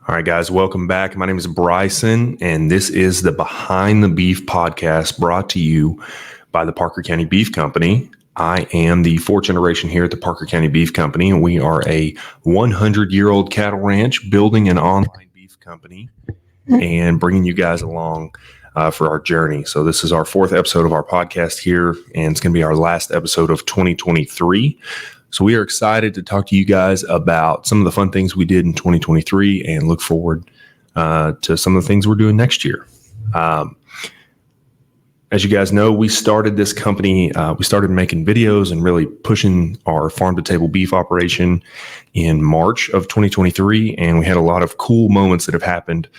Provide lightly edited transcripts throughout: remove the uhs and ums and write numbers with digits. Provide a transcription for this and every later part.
All right, guys, welcome back. My name is Bryson, and this is the Behind the Beef podcast brought to you by the Parker County Beef Company. I am the fourth generation here at the Parker County Beef Company, and we are a 100-year-old cattle ranch building an online beef company and bringing you guys along for our journey. So this is our fourth episode of our podcast here, and it's going to be our last episode of 2023. So we are excited to talk to you guys about some of the fun things we did in 2023 and look forward to some of the things we're doing next year. As you guys know, we started this company, we started making videos and really pushing our farm-to-table beef operation in March of 2023, and we had a lot of cool moments that have happened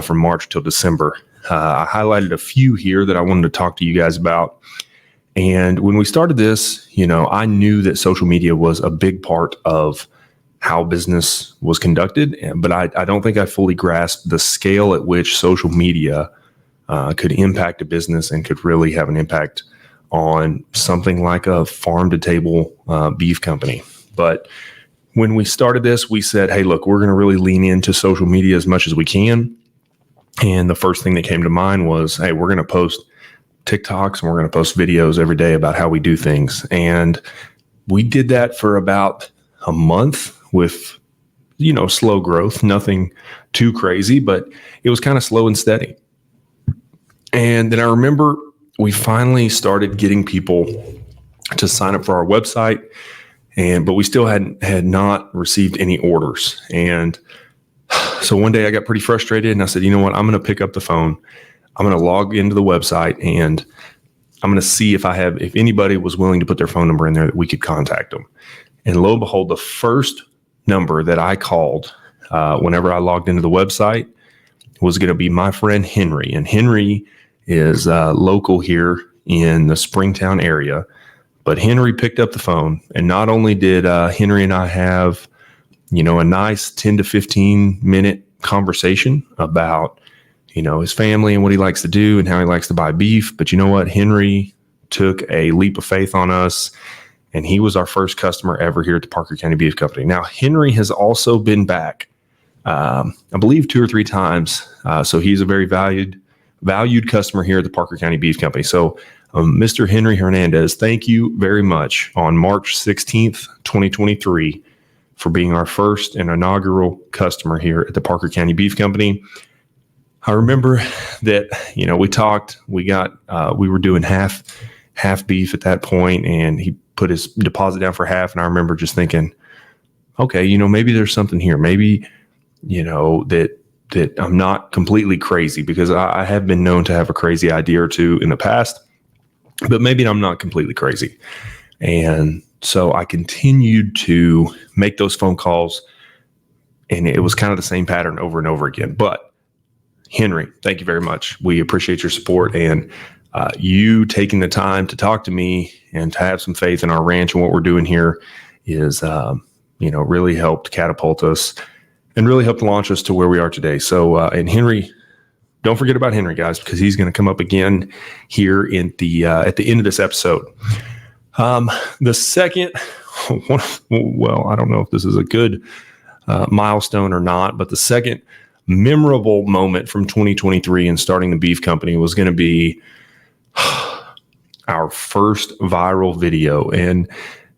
from March till December. I highlighted a few here that I wanted to talk to you guys about. And when we started this, I knew that social media was a big part of how business was conducted, but I don't think I fully grasped the scale at which social media could impact a business and could really have an impact on something like a farm-to-table beef company. But when we started this, we said, hey, look, we're going to really lean into social media as much as we can. And the first thing that came to mind was, hey, we're going to post TikToks and we're going to post videos every day about how we do things. And we did that for about a month with, slow growth, nothing too crazy, but it was kind of slow and steady. And then I remember we finally started getting people to sign up for our website, but we still had not received any orders. And so one day I got pretty frustrated and I said, you know what, I'm going to pick up the phone. I'm going to log into the website and I'm going to see if anybody was willing to put their phone number in there that we could contact them. And lo and behold, the first number that I called whenever I logged into the website was going to be my friend Henry. And Henry is local here in the Springtown area. But Henry picked up the phone, and not only did Henry and I have, a nice 10 to 15 minute conversation about his family and what he likes to do and how he likes to buy beef. But you know what? Henry took a leap of faith on us, and he was our first customer ever here at the Parker County Beef Company. Now, Henry has also been back, I believe 2 or 3 times. So he's a very valued customer here at the Parker County Beef Company. So Mr. Henry Hernandez, thank you very much on March 16th, 2023 for being our first and inaugural customer here at the Parker County Beef Company. I remember that, we talked, we were doing half beef at that point, and he put his deposit down for half. And I remember just thinking, okay, maybe there's something here. Maybe, that I'm not completely crazy, because I have been known to have a crazy idea or two in the past, but maybe I'm not completely crazy. And so I continued to make those phone calls, and it was kind of the same pattern over and over again. But Henry, thank you very much. We appreciate your support, and you taking the time to talk to me and to have some faith in our ranch and what we're doing here is, really helped catapult us and really helped launch us to where we are today. So, and Henry, don't forget about Henry, guys, because he's going to come up again here at the end of this episode. The second, well, I don't know if this is a good milestone or not, but the second memorable moment from 2023 and starting the beef company was going to be our first viral video. And,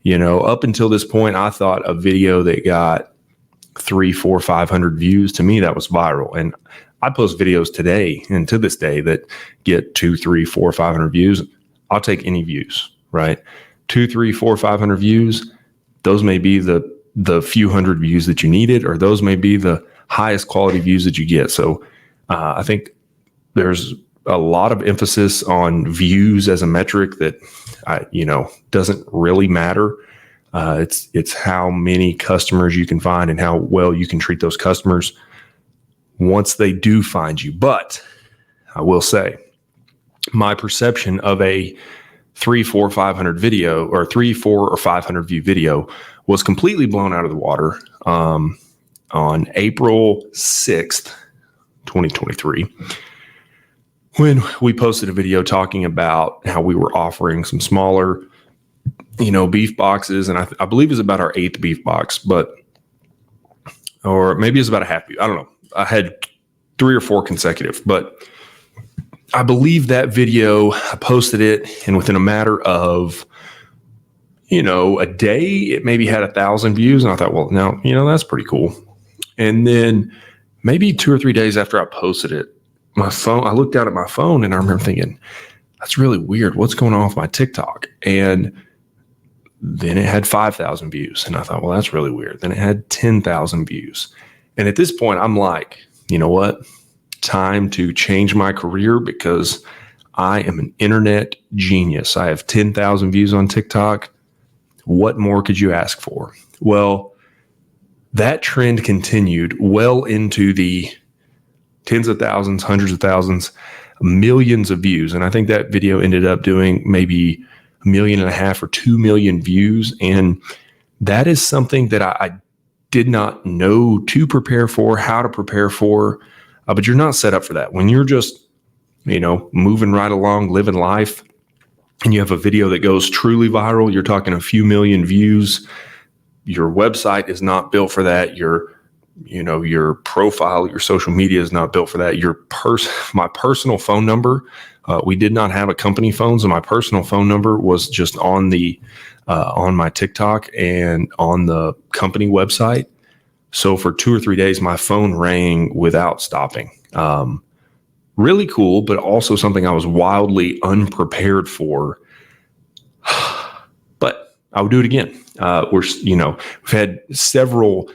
up until this point, I thought a video that got 300, 400, 500 views, to me, that was viral. And I post videos today and to this day that get 200, 300, 400, 500 views. I'll take any views, right? 200, 300, 400, 500 views. Those may be the few hundred views that you needed, or those may be the highest quality views that you get. So I think there's a lot of emphasis on views as a metric that doesn't really matter. It's how many customers you can find and how well you can treat those customers once they do find you. But I will say, my perception of a 300, 400, 500 video, or 300, 400, or 500 view video, was completely blown out of the water on April 6th, 2023, when we posted a video talking about how we were offering some smaller, beef boxes. And I believe it's about our 8th beef box, or maybe it's about a half beef. I don't know. I had 3 or 4 consecutive, but I believe that video, I posted it, and within a matter of, a day, it maybe had 1,000 views. And I thought, well, now, that's pretty cool. And then maybe 2 or 3 days after I posted it, I looked down at my phone and I remember thinking, that's really weird. What's going on with my TikTok? And then it had 5,000 views. And I thought, well, that's really weird. Then it had 10,000 views. And at this point, I'm like, you know what? Time to change my career because I am an internet genius. I have 10,000 views on TikTok. What more could you ask for? Well, that trend continued well into the tens of thousands, hundreds of thousands, millions of views. And I think that video ended up doing maybe 1.5 million or 2 million views. And that is something that I did not know to prepare for, how to prepare for, but you're not set up for that. When you're just, moving right along, living life, and you have a video that goes truly viral, you're talking a few million views. Your website is not built for that. Your profile, your social media is not built for that. My personal phone number, we did not have a company phone, so my personal phone number was just on my TikTok and on the company website. So for 2 or 3 days, my phone rang without stopping. Really cool, but also something I was wildly unprepared for. But I would do it again. We've had several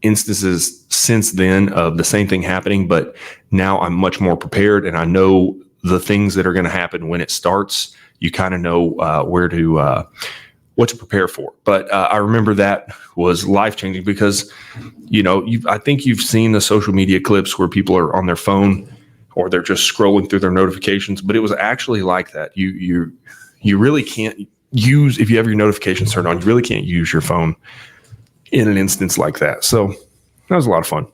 instances since then of the same thing happening, but now I'm much more prepared and I know the things that are going to happen when it starts. You kind of know what to prepare for. But I remember that was life-changing because, I think you've seen the social media clips where people are on their phone or they're just scrolling through their notifications, but it was actually like that. You really can't use, if you have your notifications turned on, you really can't use your phone in an instance like that. So that was a lot of fun.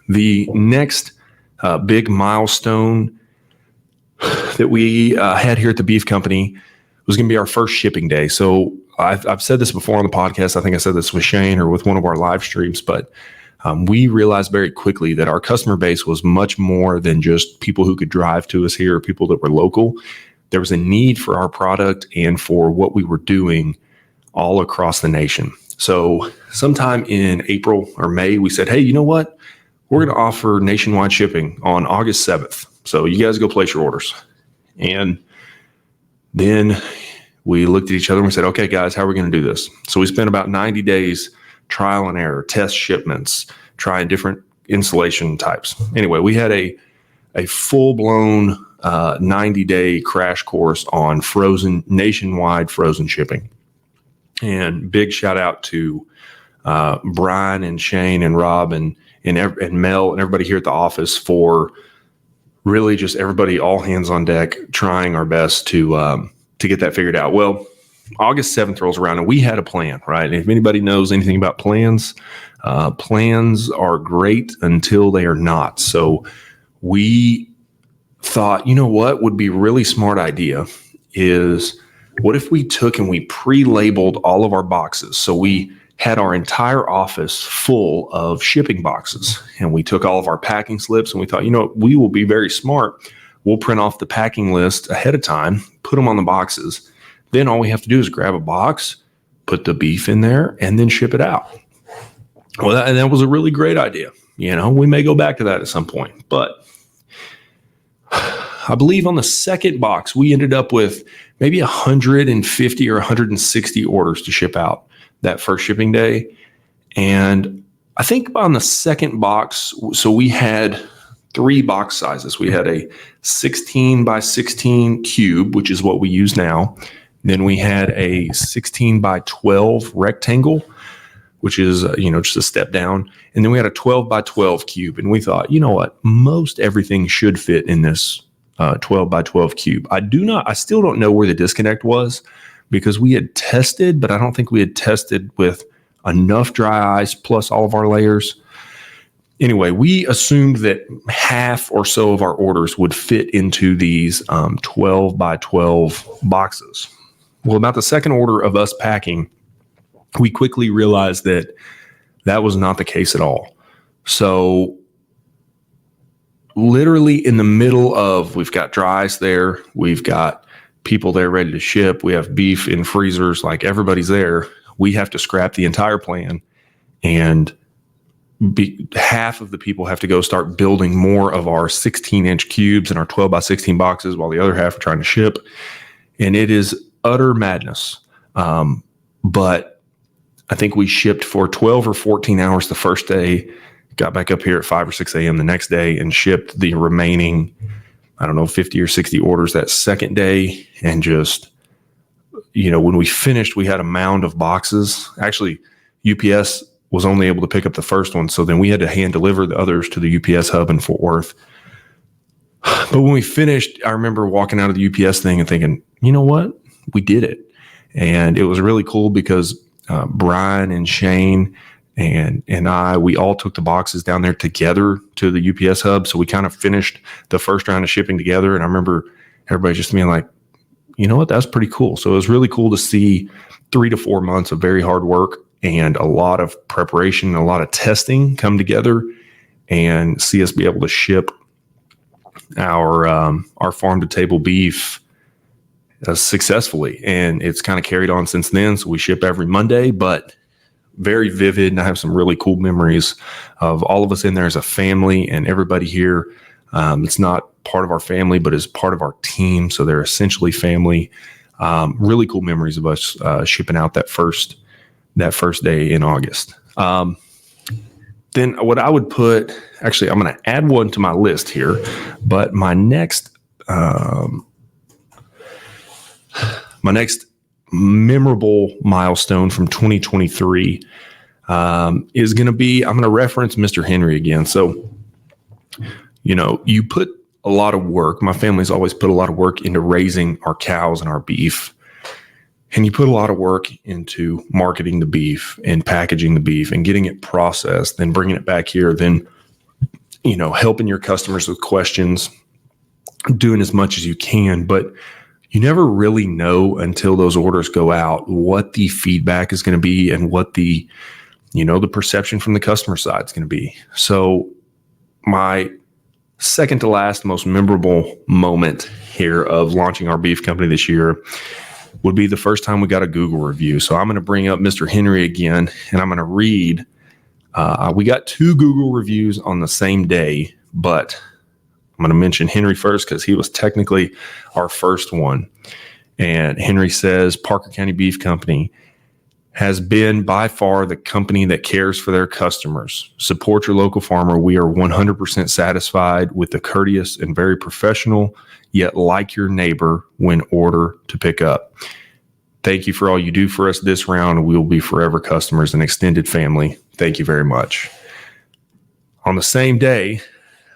The next big milestone that we had here at the Beef Company was going to be our first shipping day. So I've said this before on the podcast. I think I said this with Shane or with one of our live streams, but we realized very quickly that our customer base was much more than just people who could drive to us here, or people that were local. There was a need for our product and for what we were doing all across the nation. So sometime in April or May, we said, hey, you know what? We're going to offer nationwide shipping on August 7th. So you guys go place your orders. And then we looked at each other and we said, okay, guys, how are we going to do this? So we spent about 90 days trial and error, test shipments, trying different installation types. Anyway, we had a full-blown 90-day crash course on nationwide frozen shipping. And big shout out to Brian and Shane and Rob and Mel and everybody here at the office for really just everybody, all hands on deck, trying our best to get that figured out. Well, August 7th rolls around and we had a plan, right? If anybody knows anything about plans, plans are great until they are not. So we thought, you know what would be a really smart idea is what if we took and we pre-labeled all of our boxes? So we had our entire office full of shipping boxes and we took all of our packing slips and we thought, we will be very smart. We'll print off the packing list ahead of time, put them on the boxes. Then all we have to do is grab a box, put the beef in there, and then ship it out. Well, that was a really great idea. We may go back to that at some point. But I believe on the second box, we ended up with maybe 150 or 160 orders to ship out that first shipping day. And I think on the second box, so we had 3 box sizes. We had a 16 by 16 cube, which is what we use now. Then we had a 16 by 12 rectangle, which is, just a step down. And then we had a 12 by 12 cube. And we thought, you know what? Most everything should fit in this 12 by 12 cube. I still don't know where the disconnect was because we had tested, but I don't think we had tested with enough dry ice plus all of our layers. Anyway, we assumed that half or so of our orders would fit into these 12 by 12 boxes. Well, about the second order of us packing, we quickly realized that was not the case at all. So literally in the middle of, we've got dry ice there, we've got people there ready to ship, we have beef in freezers, like everybody's there. We have to scrap the entire plan, and half of the people have to go start building more of our 16-inch cubes and our 12 by 16 boxes while the other half are trying to ship. And it is utter madness. But I think we shipped for 12 or 14 hours the first day, got back up here at 5 or 6 a.m. the next day and shipped the remaining, 50 or 60 orders that second day. And just, when we finished, we had a mound of boxes. Actually, UPS was only able to pick up the first one. So then we had to hand deliver the others to the UPS hub in Fort Worth. But when we finished, I remember walking out of the UPS thing and thinking, you know what? We did it. And it was really cool because Brian and Shane and we all took the boxes down there together to the UPS hub. So we kind of finished the first round of shipping together. And I remember everybody just being like, you know what? That's pretty cool. So it was really cool to see 3 to 4 months of very hard work and a lot of preparation, a lot of testing come together, and see us be able to ship our farm to table beef successfully. And it's kind of carried on since then. So we ship every Monday, but very vivid. And I have some really cool memories of all of us in there as a family, and everybody here. It's not part of our family, but is part of our team. So they're essentially family. Really cool memories of us shipping out that first day in August. Then what I would put, actually, I'm going to add one to my list here, but my next memorable milestone from 2023 is going to be, I'm going to reference Mr. Henry again. So, you put a lot of work. My family's always put a lot of work into raising our cows and our beef. And you put a lot of work into marketing the beef and packaging the beef and getting it processed, then bringing it back here, then, helping your customers with questions, doing as much as you can. But you never really know until those orders go out what the feedback is going to be and what the perception from the customer side is going to be. So my second to last most memorable moment here of launching our beef company this year would be the first time we got a Google review. So I'm going to bring up Mr. Henry again, and I'm going to read. We got 2 Google reviews on the same day, but I'm going to mention Henry first because he was technically our first one. And Henry says, Parker County Beef Company has been by far the company that cares for their customers. Support your local farmer. We are 100% satisfied with the courteous and very professional, yet like your neighbor when order to pick up. Thank you for all you do for us this round. We will be forever customers and extended family. Thank you very much. On the same day,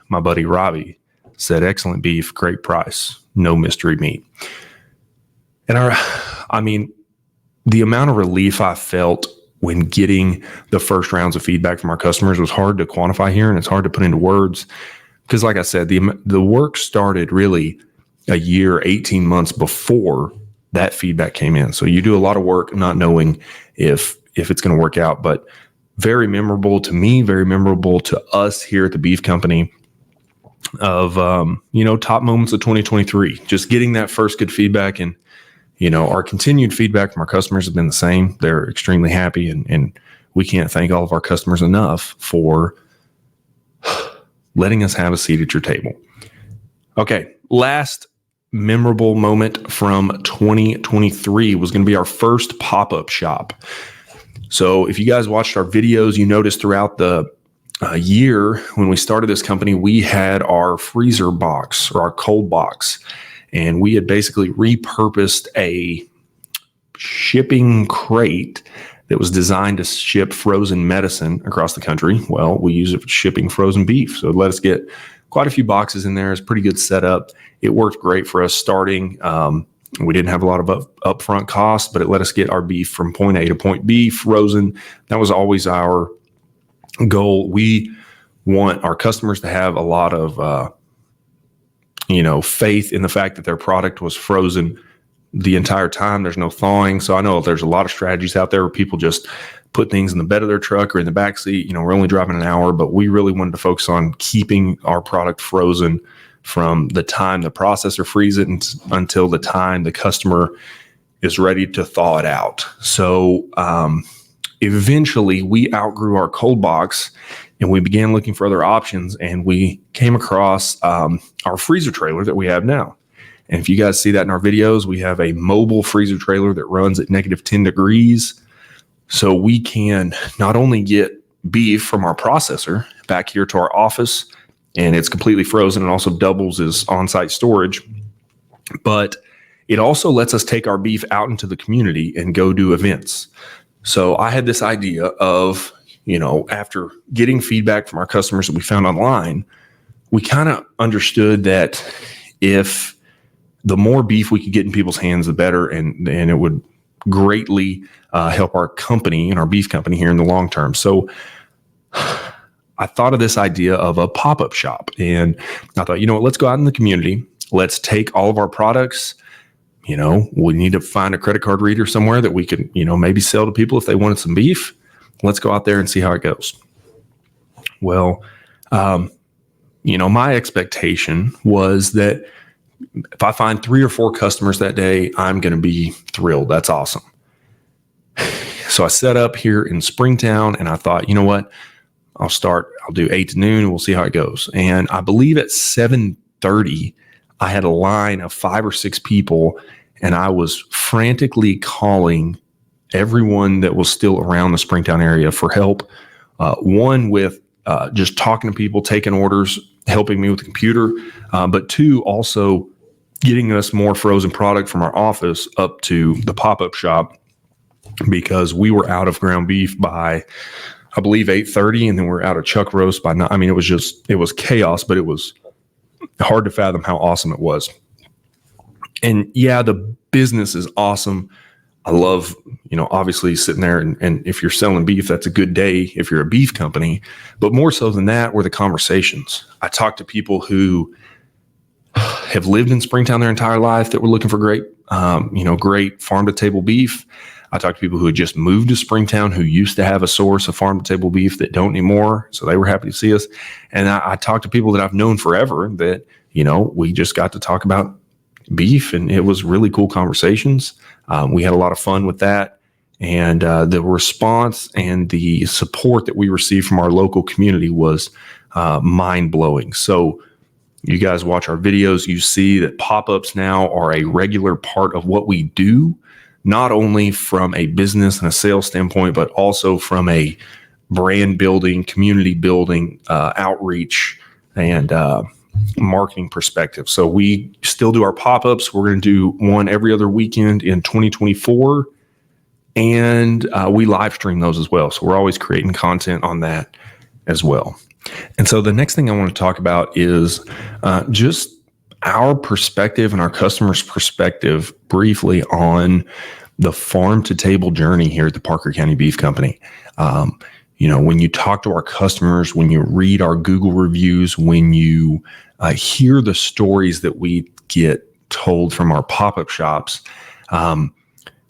my buddy Robbie said, excellent beef, great price, no mystery meat. And the amount of relief I felt when getting the first rounds of feedback from our customers was hard to quantify here, and it's hard to put into words. Because like I said, the work started really a year, 18 months before that feedback came in. So you do a lot of work not knowing if it's going to work out, but very memorable to me, very memorable to us here at the Beef Company of, top moments of 2023, just getting that first good feedback. And, our continued feedback from our customers has been the same. They're extremely happy, and we can't thank all of our customers enough for letting us have a seat at your table. Okay, last memorable moment from 2023 was going to be our first pop-up shop. So if you guys watched our videos, you noticed throughout the year when we started this company, we had our freezer box or our cold box, and we had basically repurposed a shipping crate that was designed to ship frozen medicine across the country. Well, we use it for shipping frozen beef. So it let us get quite a few boxes in there. It's a pretty good setup. It worked great for us starting. We didn't have a lot of upfront costs, but it let us get our beef from point A to point B frozen. That was always our goal. We want our customers to have a lot of, faith in the fact that their product was frozen the entire time. There's no thawing. So I know there's a lot of strategies out there where people just put things in the bed of their truck or in the back seat. We're only driving an hour, but we really wanted to focus on keeping our product frozen from the time the processor freezes it until the time the customer is ready to thaw it out. So eventually we outgrew our cold box and we began looking for other options, and we came across our freezer trailer that we have now. And if you guys see that in our videos, we have a mobile freezer trailer that runs at -10 degrees. So we can not only get beef from our processor back here to our office, and it's completely frozen and also doubles as on-site storage, but it also lets us take our beef out into the community and go do events. So I had this idea of, after getting feedback from our customers that we found online, we kind of understood that if the more beef we could get in people's hands, the better, and it would greatly help our company and our beef company here in the long term. So I thought of this idea of a pop-up shop, and I thought, let's go out in the community. Let's take all of our products. We need to find a credit card reader somewhere that we could, maybe sell to people if they wanted some beef. Let's go out there and see how it goes. Well, my expectation was that if I find 3 or 4 customers that day, I'm going to be thrilled. That's awesome. So I set up here in Springtown, and I thought, you know what? I'll do 8 to noon, and we'll see how it goes. And I believe at 7:30, I had a line of 5 or 6 people, and I was frantically calling everyone that was still around the Springtown area for help. One, with just talking to people, taking orders, helping me with the computer, but 2, also getting us more frozen product from our office up to the pop-up shop, because we were out of ground beef by, I believe, 8:30, and then we're out of chuck roast by 9. I mean, it was chaos, but it was hard to fathom how awesome it was. And yeah, the business is awesome. I love, obviously sitting there, and if you're selling beef, that's a good day if you're a beef company. But more so than that were the conversations. I talked to people who have lived in Springtown their entire life that were looking for great farm to table beef. I talked to people who had just moved to Springtown who used to have a source of farm to table beef that don't anymore. So they were happy to see us. And I talked to people that I've known forever that, we just got to talk about beef, and it was really cool conversations. We had a lot of fun with that. And the response and the support that we received from our local community was mind blowing. So you guys watch our videos, you see that pop-ups now are a regular part of what we do, not only from a business and a sales standpoint, but also from a brand building, community building, outreach, and marketing perspective. So we still do our pop-ups. We're going to do one every other weekend in 2024, and we live stream those as well. So we're always creating content on that as well. And so the next thing I want to talk about is just our perspective and our customers' perspective briefly on the farm to table journey here at the Parker County Beef Company. When you talk to our customers, when you read our Google reviews, when you hear the stories that we get told from our pop-up shops,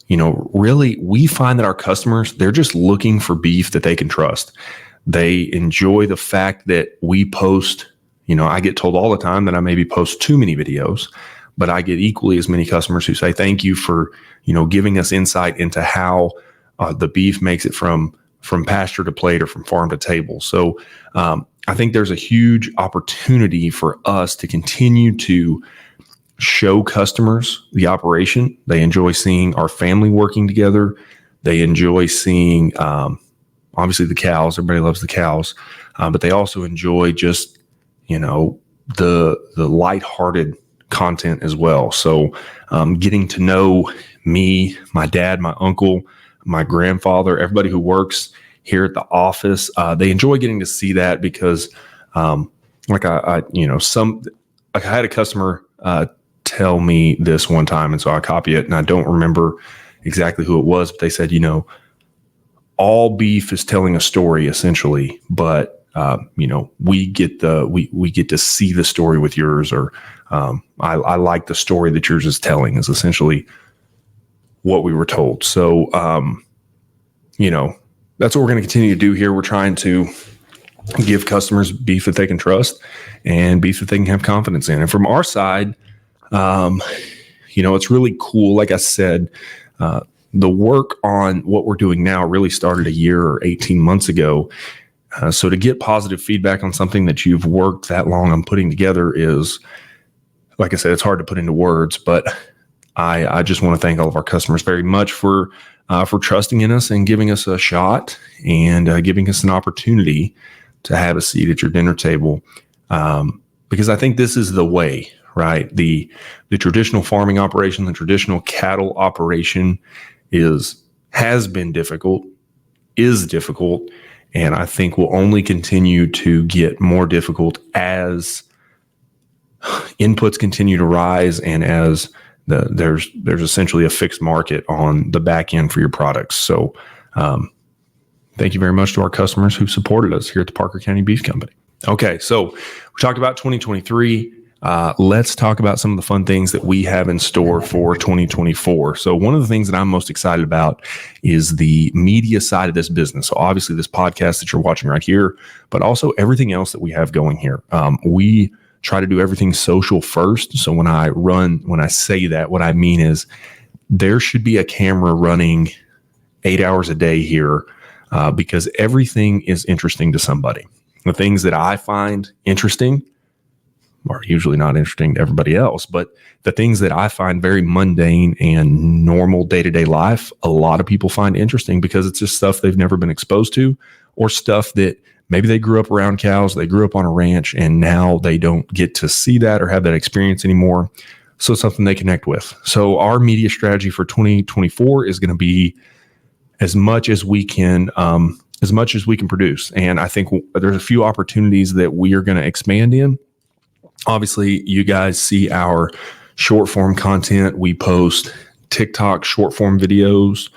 really we find that our customers, they're just looking for beef that they can trust. They enjoy the fact that we post, I get told all the time that I maybe post too many videos, but I get equally as many customers who say, thank you for, giving us insight into how the beef makes it from pasture to plate or from farm to table. So I think there's a huge opportunity for us to continue to show customers the operation. They enjoy seeing our family working together. They enjoy seeing, obviously, the cows. Everybody loves the cows, but they also enjoy just, the lighthearted content as well. So getting to know me, my dad, my uncle, my grandfather, everybody who works here at the office, they enjoy getting to see that because, I had a customer tell me this one time, and so I copy it, and I don't remember exactly who it was, but they said, all beef is telling a story essentially, but we get to see the story with yours, or I like the story that yours is telling, is essentially what we were told. So, that's what we're going to continue to do here. We're trying to give customers beef that they can trust and beef that they can have confidence in. And from our side, it's really cool. Like I said, the work on what we're doing now really started a year or 18 months ago. So to get positive feedback on something that you've worked that long on putting together is, like I said, it's hard to put into words, but I just want to thank all of our customers very much for trusting in us and giving us a shot and giving us an opportunity to have a seat at your dinner table. Because I think this is the way, right? The traditional farming operation, the traditional cattle operation has been difficult, is difficult, and I think will only continue to get more difficult as inputs continue to rise and as there's essentially a fixed market on the back end for your products. So thank you very much to our customers who supported us here at the Parker County Beef Company. Okay, so we talked about 2023. Let's talk about some of the fun things that we have in store for 2024. So one of the things that I'm most excited about is the media side of this business. So obviously this podcast that you're watching right here, but also everything else that we have going here. We try to do everything social first. So when I say that, what I mean is there should be a camera running 8 hours a day here because everything is interesting to somebody. The things that I find interesting are usually not interesting to everybody else, but the things that I find very mundane and normal day-to-day life, a lot of people find interesting because it's just stuff they've never been exposed to, or stuff that maybe they grew up around cows, they grew up on a ranch, and now they don't get to see that or have that experience anymore. So it's something they connect with. So our media strategy for 2024 is going to be as much as we can produce. And I think there's a few opportunities that we are going to expand in. Obviously, you guys see our short form content. We post TikTok short form videos,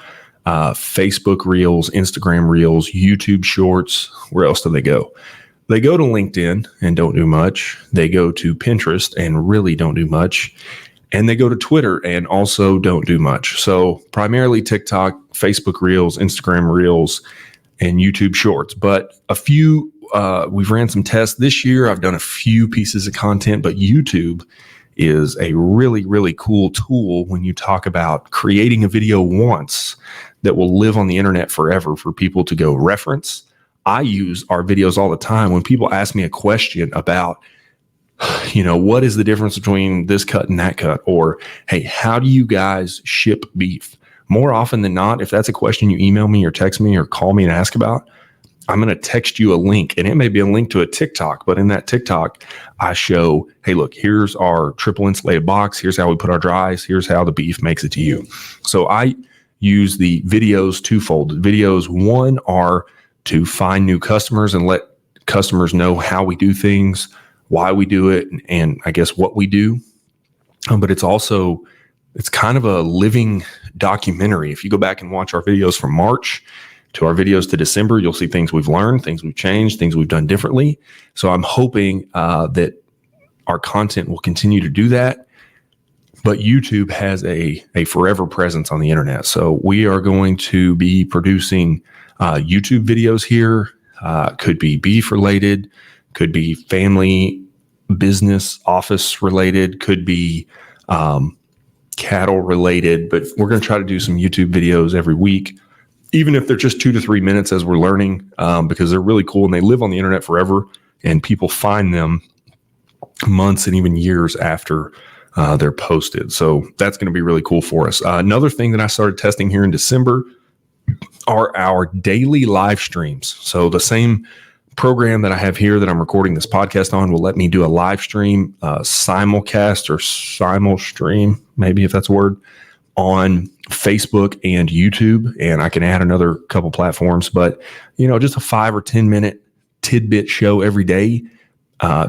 Facebook Reels, Instagram Reels, YouTube Shorts. Where else do they go? They go to LinkedIn and don't do much. They go to Pinterest and really don't do much. And they go to Twitter and also don't do much. So primarily TikTok, Facebook Reels, Instagram Reels, and YouTube Shorts. But we've ran some tests this year. I've done a few pieces of content, but YouTube is a really, really cool tool when you talk about creating a video once that will live on the internet forever for people to go reference. I use our videos all the time when people ask me a question about, what is the difference between this cut and that cut? Or, hey, how do you guys ship beef? More often than not, if that's a question you email me or text me or call me and ask about, I'm going to text you a link, and it may be a link to a TikTok, but in that TikTok, I show, hey, look, here's our triple insulated box. Here's how we put our dries. Here's how the beef makes it to you. So I use the videos twofold. Videos, one, are to find new customers and let customers know how we do things, why we do it, and I guess what we do. But it's kind of a living documentary. If you go back and watch our videos from March to our videos to December, you'll see things we've learned, things we've changed, things we've done differently. So I'm hoping that our content will continue to do that. But YouTube has a forever presence on the internet. So we are going to be producing YouTube videos here. Could be beef related, could be family, business, office related, could be cattle related. But we're going to try to do some YouTube videos every week, even if they're just 2 to 3 minutes as we're learning, because they're really cool and they live on the internet forever, and people find them months and even years after they're posted. So that's going to be really cool for us. Another thing that I started testing here in December are our daily live streams. So the same program that I have here that I'm recording this podcast on will let me do a live stream, simulcast or simulstream, maybe if that's a word, on Facebook and YouTube. And I can add another couple platforms, but just a 5 or 10 minute tidbit show every day.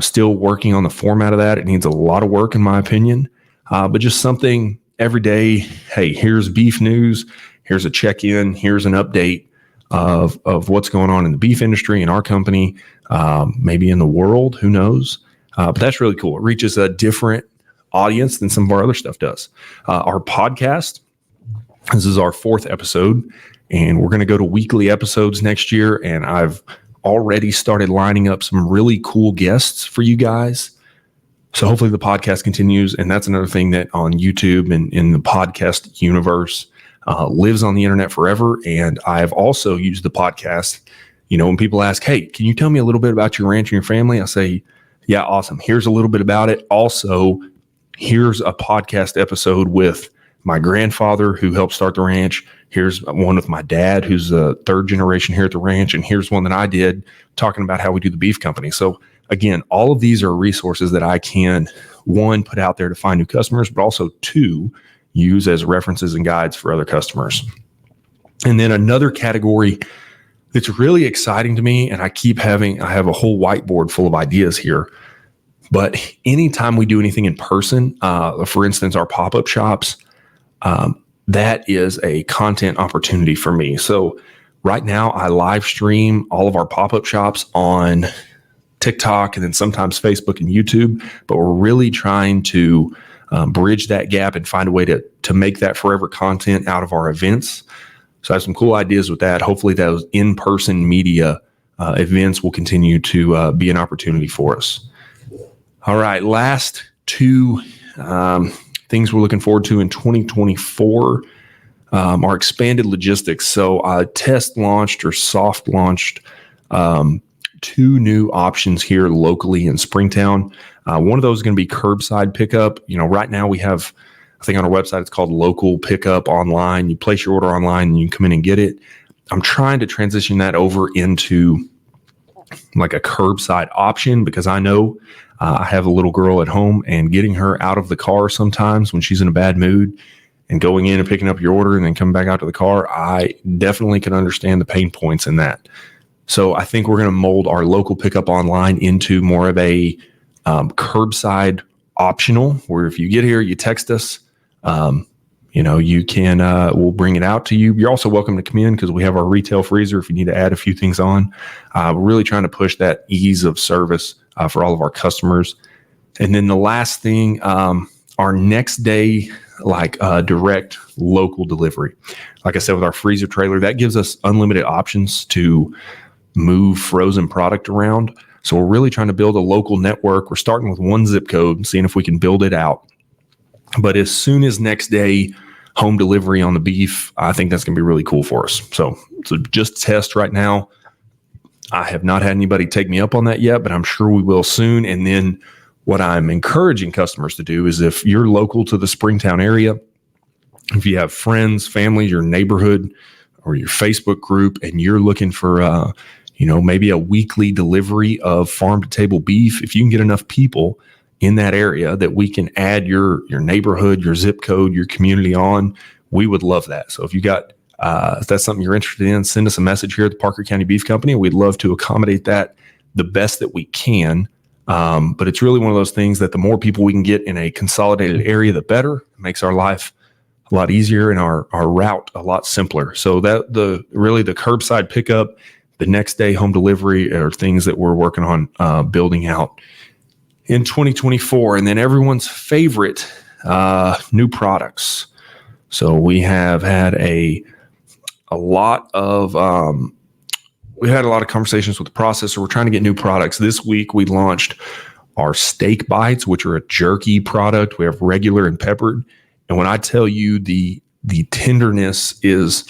Still working on the format of that. It needs a lot of work in my opinion, but just something every day. Hey, here's beef news. Here's a check-in. Here's an update of what's going on in the beef industry in our company, maybe in the world, who knows? But that's really cool. It reaches a different audience than some of our other stuff does. Our podcast, This is our 4th episode, and we're going to go to weekly episodes next year. And I've already started lining up some really cool guests for you guys. So hopefully the podcast continues. And that's another thing that on YouTube and in the podcast universe lives on the internet forever. And I've also used the podcast. When people ask, hey, can you tell me a little bit about your ranch and your family? I say, yeah, awesome. Here's a little bit about it. Also, here's a podcast episode with my grandfather who helped start the ranch. Here's one with my dad, who's the 3rd generation here at the ranch. And here's one that I did talking about how we do the beef company. So again, all of these are resources that I can, 1, put out there to find new customers, but also 2, use as references and guides for other customers. And then another category that's really exciting to me, and I have a whole whiteboard full of ideas here. But anytime we do anything in person, for instance, our pop-up shops, that is a content opportunity for me. So right now I live stream all of our pop-up shops on TikTok and then sometimes Facebook and YouTube, but we're really trying to bridge that gap and find a way to make that forever content out of our events. So I have some cool ideas with that. Hopefully those in-person media events will continue to be an opportunity for us. All right, last 2 things we're looking forward to in 2024 are expanded logistics. So I test launched or soft launched 2 new options here locally in Springtown. One of those is going to be curbside pickup. Right now we have, I think on our website, it's called local pickup online. You place your order online and you can come in and get it. I'm trying to transition that over into like a curbside option because I know I have a little girl at home, and getting her out of the car sometimes when she's in a bad mood and going in and picking up your order and then coming back out to the car, I definitely can understand the pain points in that. So I think we're going to mold our local pickup online into more of a curbside optional, where if you get here, you text us, you can, we'll bring it out to you. You're also welcome to come in because we have our retail freezer if you need to add a few things on. We're really trying to push that ease of service for all of our customers. And then the last thing, our next day, direct local delivery. Like I said, with our freezer trailer, that gives us unlimited options to move frozen product around. So we're really trying to build a local network. We're starting with 1 zip code and seeing if we can build it out. But as soon as next day home delivery on the beef, I think that's going to be really cool for us. So just test right now. I have not had anybody take me up on that yet, but I'm sure we will soon. And then what I'm encouraging customers to do is if you're local to the Springtown area, if you have friends, family, your neighborhood, or your Facebook group, and you're looking for, maybe a weekly delivery of farm to table beef, if you can get enough people in that area that we can add your neighborhood, your zip code, your community on, we would love that. So if that's something you're interested in, send us a message here at the Parker County Beef Company. We'd love to accommodate that the best that we can. But it's really one of those things that the more people we can get in a consolidated area, the better. It makes our life a lot easier and our route a lot simpler. So that the curbside pickup, the next day home delivery are things that we're working on building out in 2024. And then everyone's favorite new products. So we have had a lot of conversations with the processor. We're trying to get new products. This week we launched our steak bites, which are a jerky product. We have regular and peppered. And when I tell you the tenderness is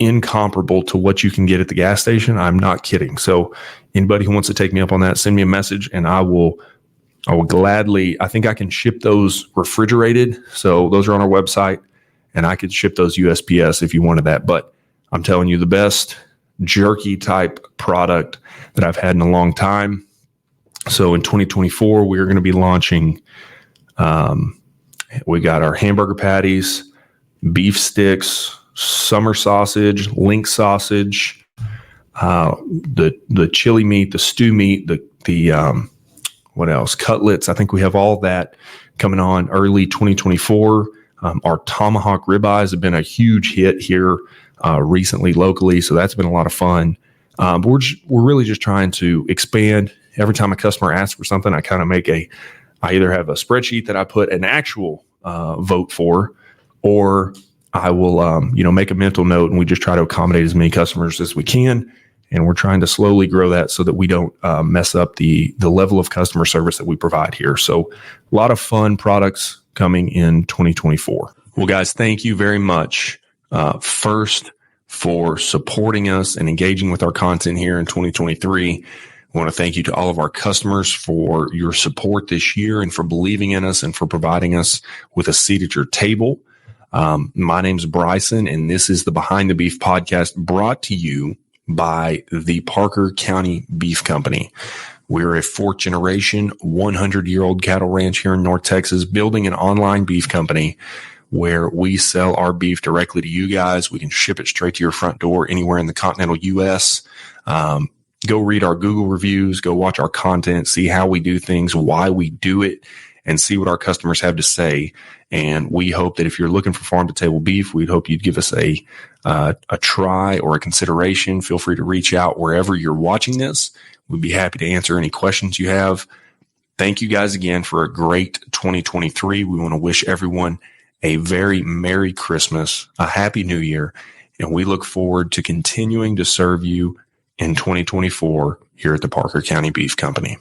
incomparable to what you can get at the gas station, I'm not kidding. So anybody who wants to take me up on that, send me a message and I will gladly, I think I can ship those refrigerated. So those are on our website and I could ship those USPS if you wanted that. But I'm telling you, the best jerky type product that I've had in a long time. So in 2024, we're going to be launching, we got our hamburger patties, beef sticks, summer sausage, link sausage, the chili meat, the stew meat, the what else? Cutlets. I think we have all that coming on early 2024. Our tomahawk ribeyes have been a huge hit here recently locally, so that's been a lot of fun. But we're really just trying to expand. Every time a customer asks for something, I kind of I either have a spreadsheet that I put an actual vote for, or I will, make a mental note, and we just try to accommodate as many customers as we can. And we're trying to slowly grow that so that we don't mess up the level of customer service that we provide here. So a lot of fun products coming in 2024. Well, guys, thank you very much. First, for supporting us and engaging with our content here in 2023. I want to thank you to all of our customers for your support this year and for believing in us and for providing us with a seat at your table. My name's Bryson, and this is the Behind the Beef podcast brought to you by the Parker County Beef Company. We're a fourth generation, 100-year-old cattle ranch here in North Texas, building an online beef company where we sell our beef directly to you guys. We can ship it straight to your front door anywhere in the continental U.S. Go read our Google reviews, go watch our content, see how we do things, why we do it, and see what our customers have to say. And we hope that if you're looking for farm to table beef, we'd hope you'd give us a try or a consideration. Feel free to reach out wherever you're watching this. We'd be happy to answer any questions you have. Thank you guys again for a great 2023. We want to wish everyone a very Merry Christmas, a Happy New Year, and we look forward to continuing to serve you in 2024 here at the Parker County Beef Company.